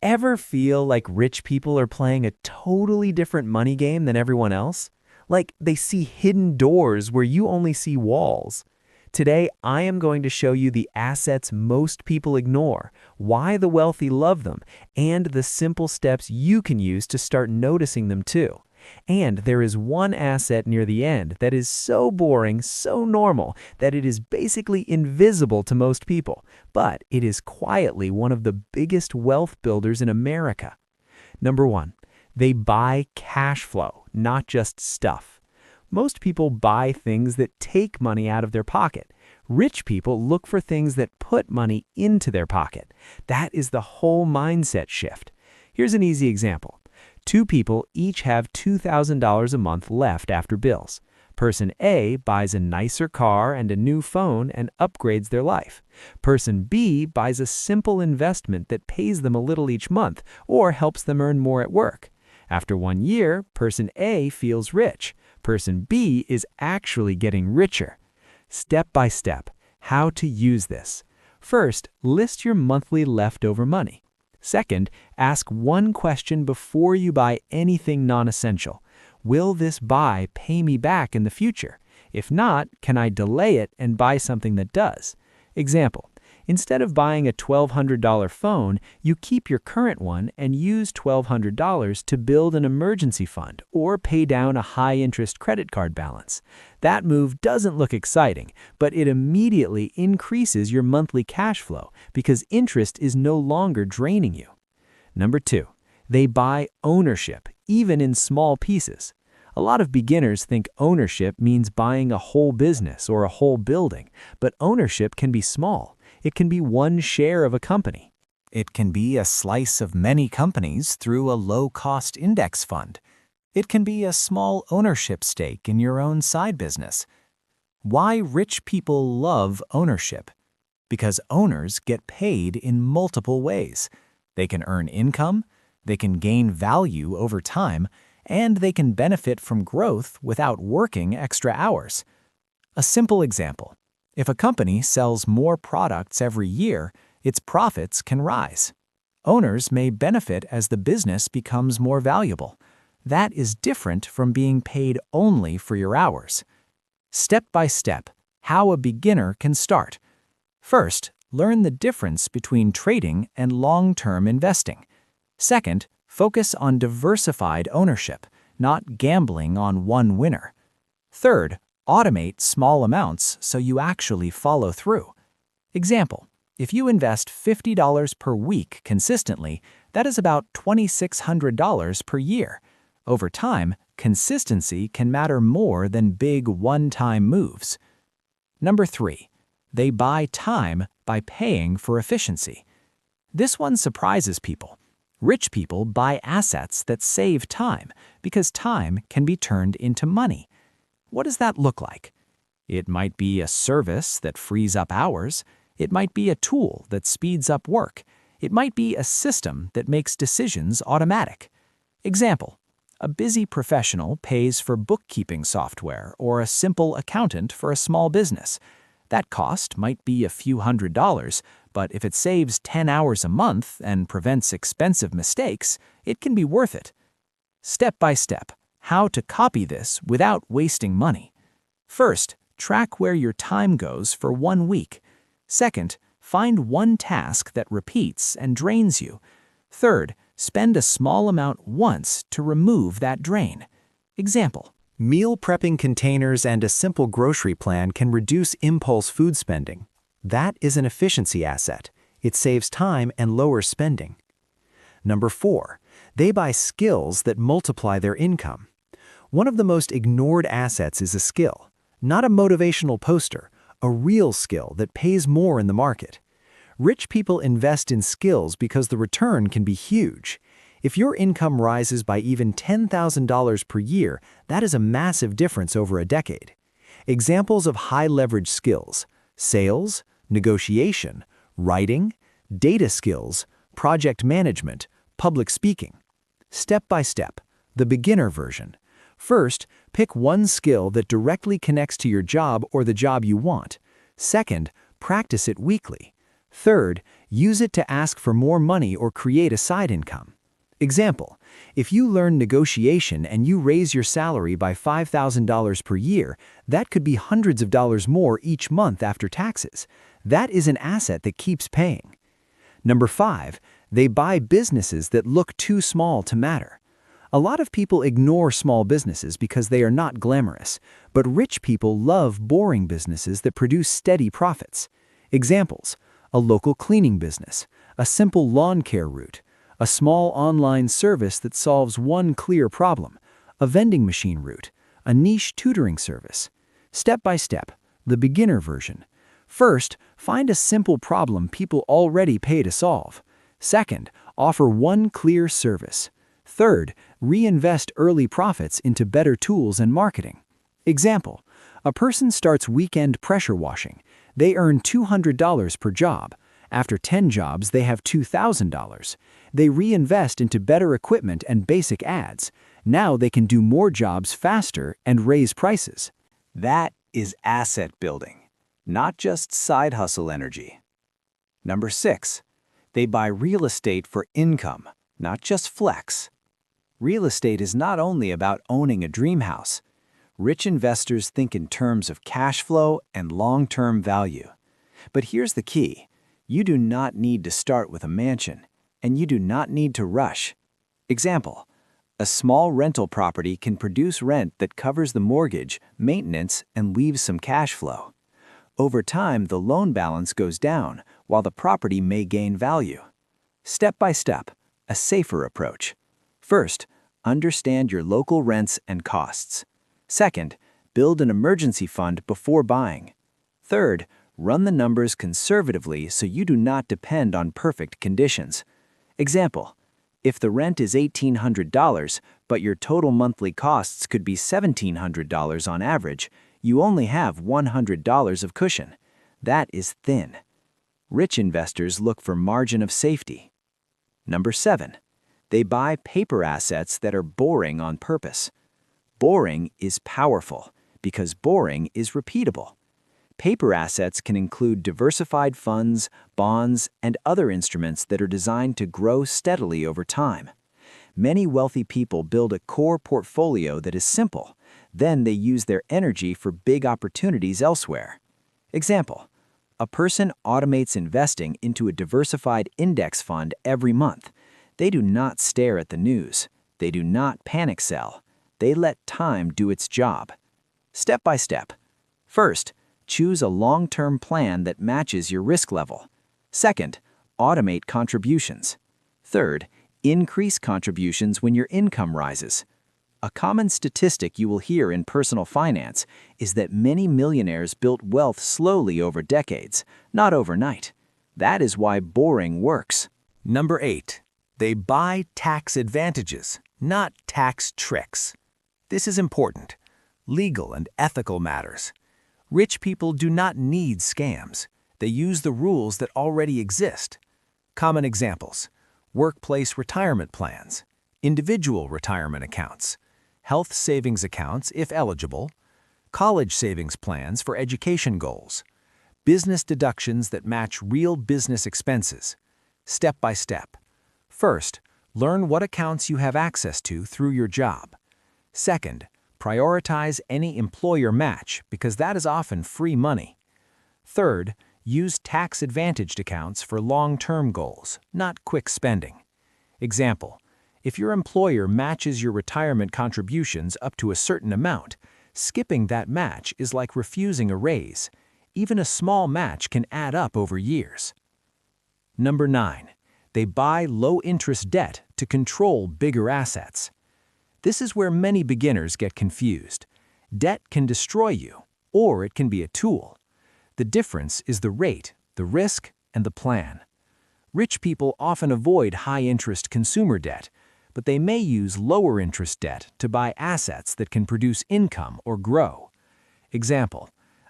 Ever feel like rich people are playing a totally different money game than everyone else? Like they see hidden doors where you only see walls. Today, I am going to show you the assets most people ignore, why the wealthy love them, and the simple steps you can use to start noticing them too. And there is one asset near the end that is so boring, so normal, that it is basically invisible to most people, but it is quietly one of the biggest wealth builders in America. Number one, they buy cash flow, not just stuff. Most people buy things that take money out of their pocket. Rich people look for things that put money into their pocket. That is the whole mindset shift. Here's an easy example. Two people each have $2,000 a month left after bills. Person A buys a nicer car and a new phone and upgrades their life. Person B buys a simple investment that pays them a little each month or helps them earn more at work. After 1 year, person A feels rich. Person B is actually getting richer. Step by step, how to use this. First, list your monthly leftover money. Second, ask one question before you buy anything non-essential. Will this buy pay me back in the future? If not, can I delay it and buy something that does? Example, instead of buying a $1,200 phone, you keep your current one and use $1,200 to build an emergency fund or pay down a high-interest credit card balance. That move doesn't look exciting, but it immediately increases your monthly cash flow because interest is no longer draining you. Number two, they buy ownership, even in small pieces. A lot of beginners think ownership means buying a whole business or a whole building, but ownership can be small. It can be one share of a company. It can be a slice of many companies through a low-cost index fund. It can be a small ownership stake in your own side business. Why rich people love ownership? Because owners get paid in multiple ways. They can earn income, they can gain value over time, and they can benefit from growth without working extra hours. A simple example. If a company sells more products every year, its profits can rise. Owners may benefit as the business becomes more valuable. That is different from being paid only for your hours. Step by step, how a beginner can start. First, learn the difference between trading and long-term investing. Second, focus on diversified ownership, not gambling on one winner. Third, automate small amounts so you actually follow through. Example, if you invest $50 per week consistently, that is about $2,600 per year. Over time, consistency can matter more than big one-time moves. Number three, they buy time by paying for efficiency. This one surprises people. Rich people buy assets that save time because time can be turned into money. What does that look like? It might be a service that frees up hours. It might be a tool that speeds up work. It might be a system that makes decisions automatic. Example, a busy professional pays for bookkeeping software or a simple accountant for a small business. That cost might be a few $100s, but if it saves 10 hours a month and prevents expensive mistakes, it can be worth it. Step by step, how to copy this without wasting money. First, track where your time goes for 1 week. Second, find one task that repeats and drains you. Third, spend a small amount once to remove that drain. Example, meal prepping containers and a simple grocery plan can reduce impulse food spending. That is an efficiency asset. It saves time and lowers spending. Number four, they buy skills that multiply their income. One of the most ignored assets is a skill, not a motivational poster, a real skill that pays more in the market. Rich people invest in skills because the return can be huge. If your income rises by even $10,000 per year, that is a massive difference over a decade. Examples of high-leverage skills: sales, negotiation, writing, data skills, project management, public speaking. Step by step, the beginner version. First, pick one skill that directly connects to your job or the job you want. Second, practice it weekly. Third, use it to ask for more money or create a side income. Example, if you learn negotiation and you raise your salary by $5,000 per year, that could be hundreds of dollars more each month after taxes. That is an asset that keeps paying. Number 5, they buy businesses that look too small to matter. A lot of people ignore small businesses because they are not glamorous, but rich people love boring businesses that produce steady profits. Examples, a local cleaning business, a simple lawn care route, a small online service that solves one clear problem, a vending machine route, a niche tutoring service. Step by step, the beginner version. First, find a simple problem people already pay to solve. Second, offer one clear service. Third, reinvest early profits into better tools and marketing. Example, a person starts weekend pressure washing. They earn $200 per job. After 10 jobs, they have $2,000. They reinvest into better equipment and basic ads. Now they can do more jobs faster and raise prices. That is asset building, not just side hustle energy. Number 6, they buy real estate for income, not just flex. Real estate is not only about owning a dream house. Rich investors think in terms of cash flow and long-term value. But here's the key. You do not need to start with a mansion, and you do not need to rush. Example, a small rental property can produce rent that covers the mortgage, maintenance, and leaves some cash flow. Over time, the loan balance goes down, while the property may gain value. Step by step, a safer approach. First, understand your local rents and costs. Second, build an emergency fund before buying. Third, run the numbers conservatively so you do not depend on perfect conditions. Example, if the rent is $1,800, but your total monthly costs could be $1,700 on average, you only have $100 of cushion. That is thin. Rich investors look for margin of safety. Number 7, they buy paper assets that are boring on purpose. Boring is powerful because boring is repeatable. Paper assets can include diversified funds, bonds, and other instruments that are designed to grow steadily over time. Many wealthy people build a core portfolio that is simple. Then they use their energy for big opportunities elsewhere. Example, a person automates investing into a diversified index fund every month. They do not stare at the news. They do not panic sell. They let time do its job. Step by step. First, choose a long-term plan that matches your risk level. Second, automate contributions. Third, increase contributions when your income rises. A common statistic you will hear in personal finance is that many millionaires built wealth slowly over decades, not overnight. That is why boring works. Number 8, they buy tax advantages, not tax tricks. This is important. Legal and ethical matters. Rich people do not need scams. They use the rules that already exist. Common examples: workplace retirement plans, individual retirement accounts, health savings accounts if eligible, college savings plans for education goals, business deductions that match real business expenses. Step by step. First, learn what accounts you have access to through your job. Second, prioritize any employer match because that is often free money. Third, use tax-advantaged accounts for long-term goals, not quick spending. Example, if your employer matches your retirement contributions up to a certain amount, skipping that match is like refusing a raise. Even a small match can add up over years. Number 9, they buy low-interest debt to control bigger assets. This is where many beginners get confused. Debt can destroy you, or it can be a tool. The difference is the rate, the risk, and the plan. Rich people often avoid high-interest consumer debt, but they may use lower-interest debt to buy assets that can produce income or grow. Example,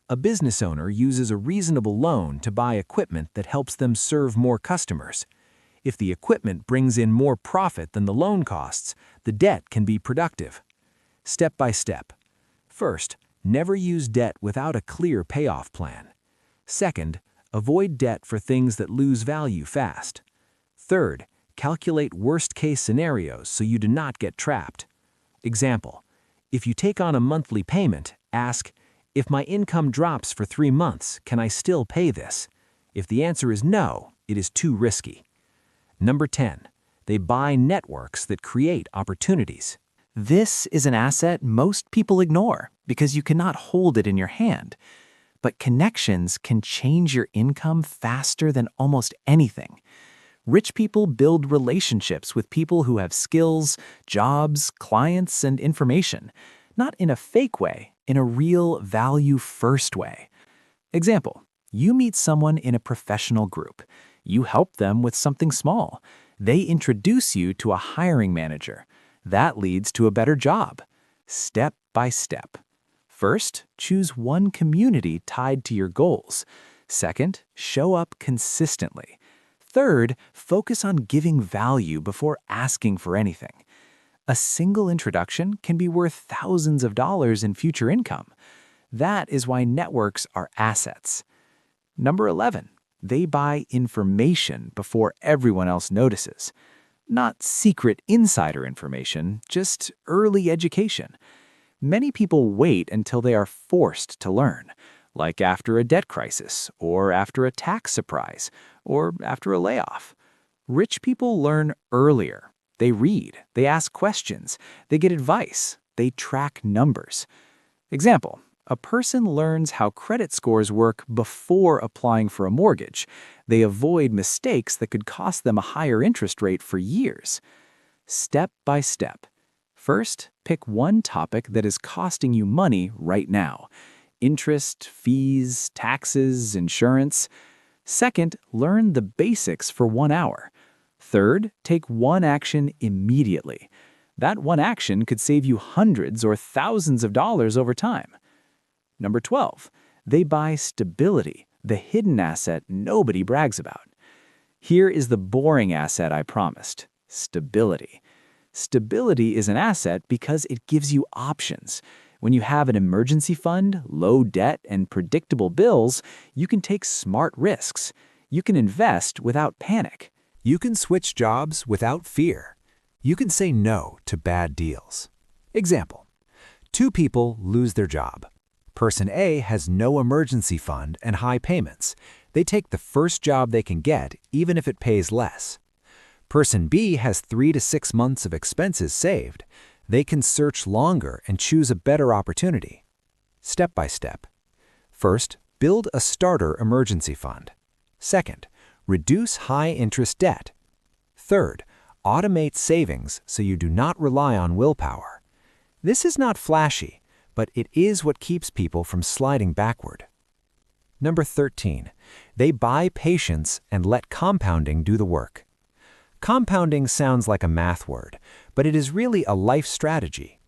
a business owner uses a reasonable loan to buy equipment that helps them serve more customers. If the equipment brings in more profit than the loan costs, the debt can be productive. Step by step. First, never use debt without a clear payoff plan. Second, avoid debt for things that lose value fast. Third, calculate worst-case scenarios so you do not get trapped. Example, if you take on a monthly payment, ask, if my income drops for 3 months, can I still pay this? If the answer is no, it is too risky. Number 10, they buy networks that create opportunities. This is an asset most people ignore because you cannot hold it in your hand. But connections can change your income faster than almost anything. Rich people build relationships with people who have skills, jobs, clients, and information, not in a fake way, in a real value-first way. Example, you meet someone in a professional group. You help them with something small. They introduce you to a hiring manager. That leads to a better job. Step by step. First, choose one community tied to your goals. Second, show up consistently. Third, focus on giving value before asking for anything. A single introduction can be worth thousands of dollars in future income. That is why networks are assets. Number 11, they buy information before everyone else notices. Not secret insider information, just early education. Many people wait until they are forced to learn, like after a debt crisis, or after a tax surprise, or after a layoff. Rich people learn earlier. They read, they ask questions, they get advice, they track numbers. Example, a person learns how credit scores work before applying for a mortgage. They avoid mistakes that could cost them a higher interest rate for years. Step by step. First, pick one topic that is costing you money right now. Interest, fees, taxes, insurance. Second, learn the basics for 1 hour. Third, take one action immediately. That one action could save you hundreds or thousands of dollars over time. Number 12, they buy stability, the hidden asset nobody brags about. Here is the boring asset I promised, stability. Stability is an asset because it gives you options. When you have an emergency fund, low debt, and predictable bills, you can take smart risks. You can invest without panic. You can switch jobs without fear. You can say no to bad deals. Example, 2 people lose their job. Person A has no emergency fund and high payments. They take the first job they can get, even if it pays less. Person B has 3 to 6 months of expenses saved. They can search longer and choose a better opportunity. Step by step. First, build a starter emergency fund. Second, reduce high-interest debt. Third, automate savings so you do not rely on willpower. This is not flashy, but it is what keeps people from sliding backward. Number 13, they buy patience and let compounding do the work. Compounding sounds like a math word, but it is really a life strategy.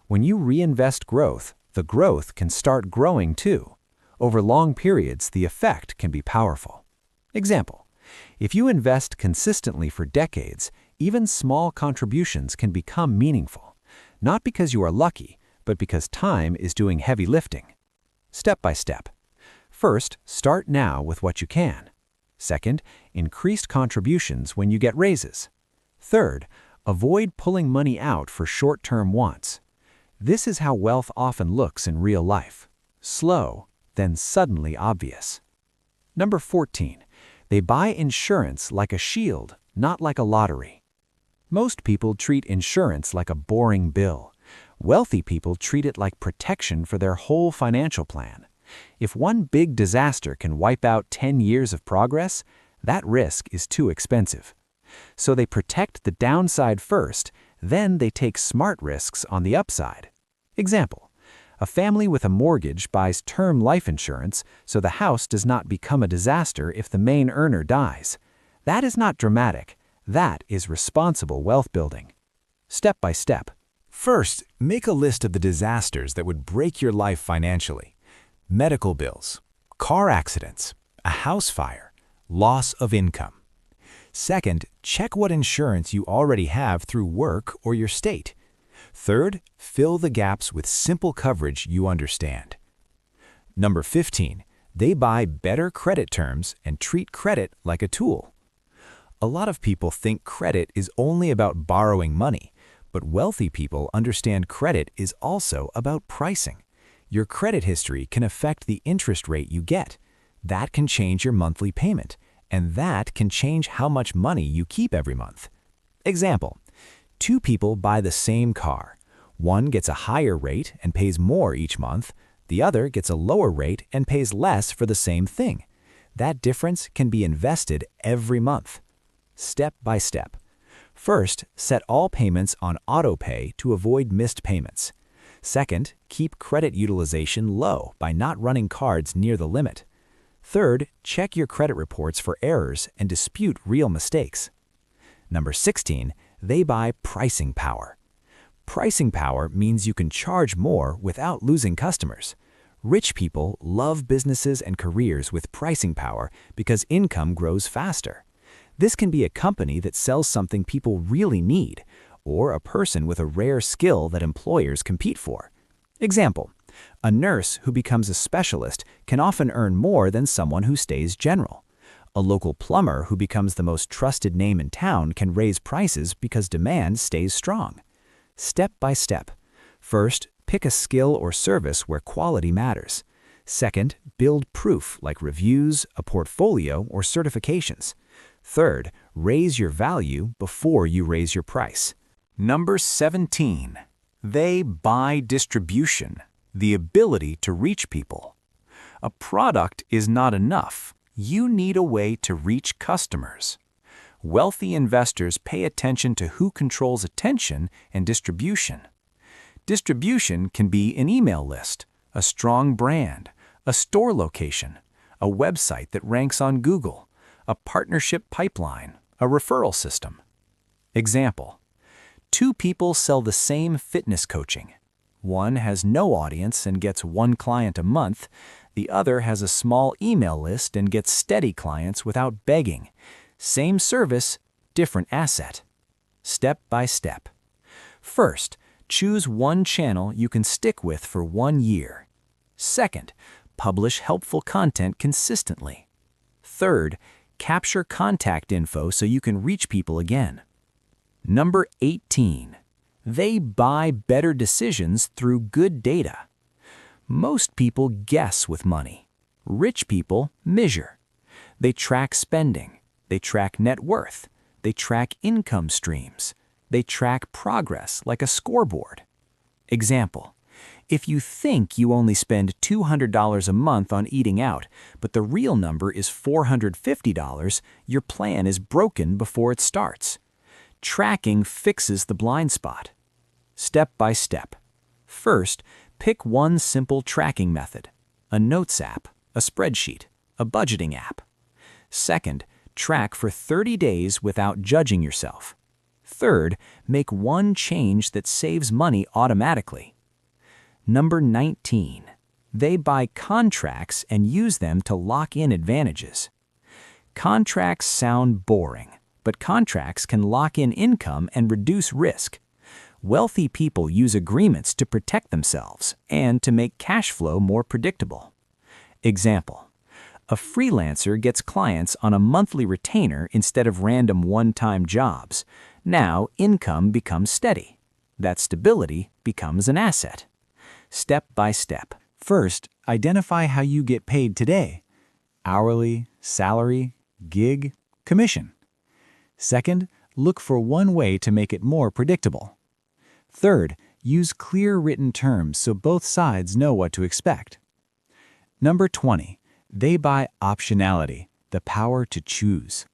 When you reinvest growth, the growth can start growing too. Over long periods, the effect can be powerful. Example, if you invest consistently for decades, even small contributions can become meaningful, not because you are lucky, but because time is doing heavy lifting. Step by step. First, start now with what you can. Second, increased contributions when you get raises. Third, avoid pulling money out for short-term wants. This is how wealth often looks in real life. Slow, then suddenly obvious. Number 14, they buy insurance like a shield, not like a lottery. Most people treat insurance like a boring bill. Wealthy people treat it like protection for their whole financial plan. If one big disaster can wipe out 10 years of progress, that risk is too expensive. So they protect the downside first, then they take smart risks on the upside. Example, a family with a mortgage buys term life insurance so the house does not become a disaster if the main earner dies. That is not dramatic. That is responsible wealth building. Step by step. First, make a list of the disasters that would break your life financially. Medical bills, car accidents, a house fire, loss of income. Second, check what insurance you already have through work or your state. Third, fill the gaps with simple coverage you understand. Number 15, They buy better credit terms and treat credit like a tool. A lot of people think credit is only about borrowing money, but wealthy people understand credit is also about pricing. Your credit history can affect the interest rate you get. That can change your monthly payment, and that can change how much money you keep every month. Example: two people buy the same car. One gets a higher rate and pays more each month. The other gets a lower rate and pays less for the same thing. That difference can be invested every month. Step by step. First, set all payments on autopay to avoid missed payments. Second, keep credit utilization low by not running cards near the limit. Third, check your credit reports for errors and dispute real mistakes. Number 16, they buy pricing power. Pricing power means you can charge more without losing customers. Rich people love businesses and careers with pricing power because income grows faster. This can be a company that sells something people really need, or a person with a rare skill that employers compete for. Example: a nurse who becomes a specialist can often earn more than someone who stays general. A local plumber who becomes the most trusted name in town can raise prices because demand stays strong. Step by step. First, pick a skill or service where quality matters. Second, build proof like reviews, a portfolio, or certifications. Third, raise your value before you raise your price. Number 17. They buy distribution, the ability to reach people. A product is not enough. You need a way to reach customers. Wealthy investors pay attention to who controls attention and distribution. Distribution can be an email list, a strong brand, a store location, a website that ranks on Google, a partnership pipeline, a referral system. Example: two people sell the same fitness coaching. One has no audience and gets one client a month. The other has a small email list and gets steady clients without begging. Same service, different asset. Step by step. First, choose one channel you can stick with for 1 year. Second, publish helpful content consistently. Third, capture contact info so you can reach people again. Number 18. They buy better decisions through good data. Most people guess with money. Rich people measure. They track spending. They track net worth. They track income streams. They track progress like a scoreboard. Example: if you think you only spend $200 a month on eating out, but the real number is $450, your plan is broken before it starts. Tracking fixes the blind spot. Step by step. First, pick one simple tracking method: a notes app, a spreadsheet, a budgeting app. Second, track for 30 days without judging yourself. Third, make one change that saves money automatically. Number 19. They buy contracts and use them to lock in advantages. Contracts sound boring, but contracts can lock in income and reduce risk. Wealthy people use agreements to protect themselves and to make cash flow more predictable. Example: a freelancer gets clients on a monthly retainer instead of random one-time jobs. Now income becomes steady. That stability becomes an asset. Step by step. First, identify how you get paid today: hourly, salary, gig, commission. Second, look for one way to make it more predictable. Third, use clear written terms so both sides know what to expect. Number 20. They buy optionality, the power to choose.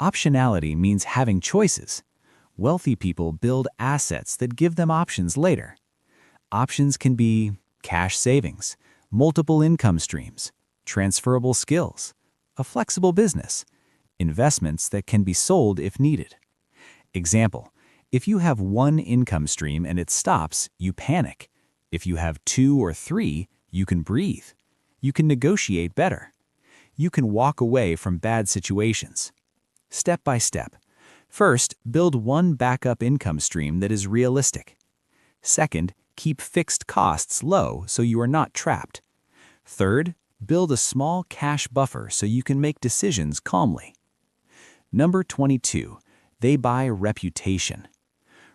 Optionality means having choices. Wealthy people build assets that give them options later. Options can be cash savings, multiple income streams, transferable skills, a flexible business, investments that can be sold if needed. Example: if you have one income stream and it stops, you panic. If you have 2 or 3, you can breathe. You can negotiate better. You can walk away from bad situations. Step by step. First, build one backup income stream that is realistic. Second, keep fixed costs low so you are not trapped. Third, Build a small cash buffer so you can make decisions calmly. Number 22. They buy reputation.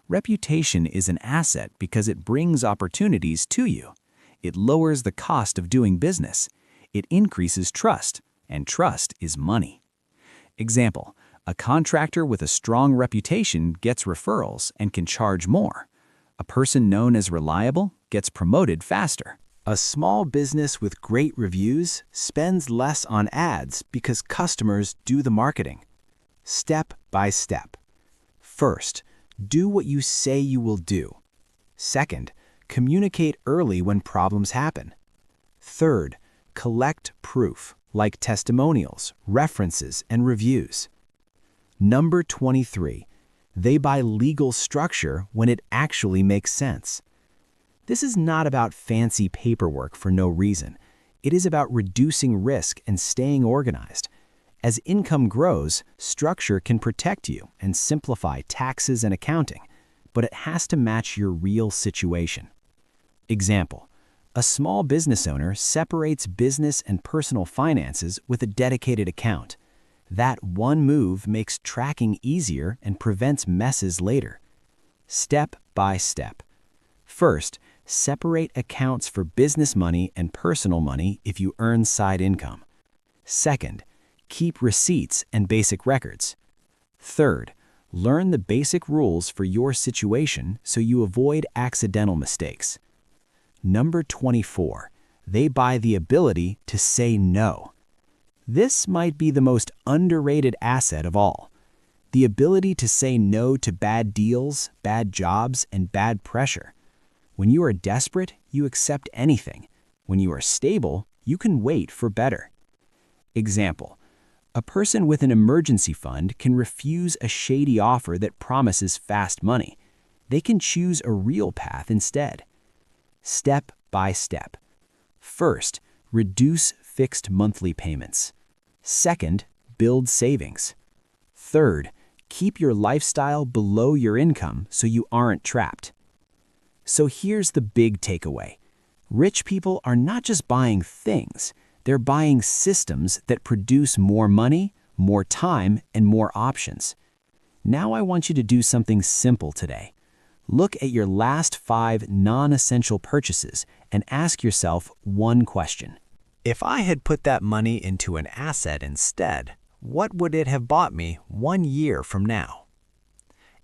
Reputation is an asset because it brings opportunities to you. It lowers the cost of doing business. It increases trust, and trust is money. Example, a contractor with a strong reputation gets referrals and can charge more. A person known as reliable gets promoted faster. A small business with great reviews spends less on ads because customers do the marketing. Step by step. First, do what you say you will do. Second, communicate early when problems happen. Third, collect proof, like testimonials, references, and reviews. Number 23. They buy legal structure when it actually makes sense. This is not about fancy paperwork for no reason. It is about reducing risk and staying organized. As income grows, structure can protect you and simplify taxes and accounting, but it has to match your real situation. Example, a small business owner separates business and personal finances with a dedicated account. That one move makes tracking easier and prevents messes later. Step by step. First, separate accounts for business money and personal money if you earn side income. Second, keep receipts and basic records. Third, learn the basic rules for your situation so you avoid accidental mistakes. Number 24. They buy the ability to say no. This might be the most underrated asset of all. The ability to say no to bad deals, bad jobs, and bad pressure. When you are desperate, you accept anything. When you are stable, you can wait for better. Example, a person with an emergency fund can refuse a shady offer that promises fast money. They can choose a real path instead. Step by step. First, reduce fixed monthly payments. Second, build savings. Third, keep your lifestyle below your income so you aren't trapped. So here's the big takeaway. Rich people are not just buying things, they're buying systems that produce more money, more time, and more options. Now I want you to do something simple today. Look at your last 5 non-essential purchases and ask yourself one question. If I had put that money into an asset instead, what would it have bought me 1 year from now?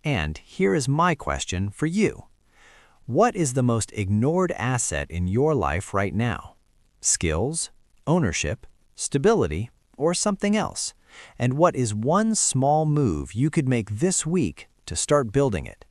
And here is my question for you. What is the most ignored asset in your life right now? Skills, ownership, stability, or something else? And what is one small move you could make this week to start building it?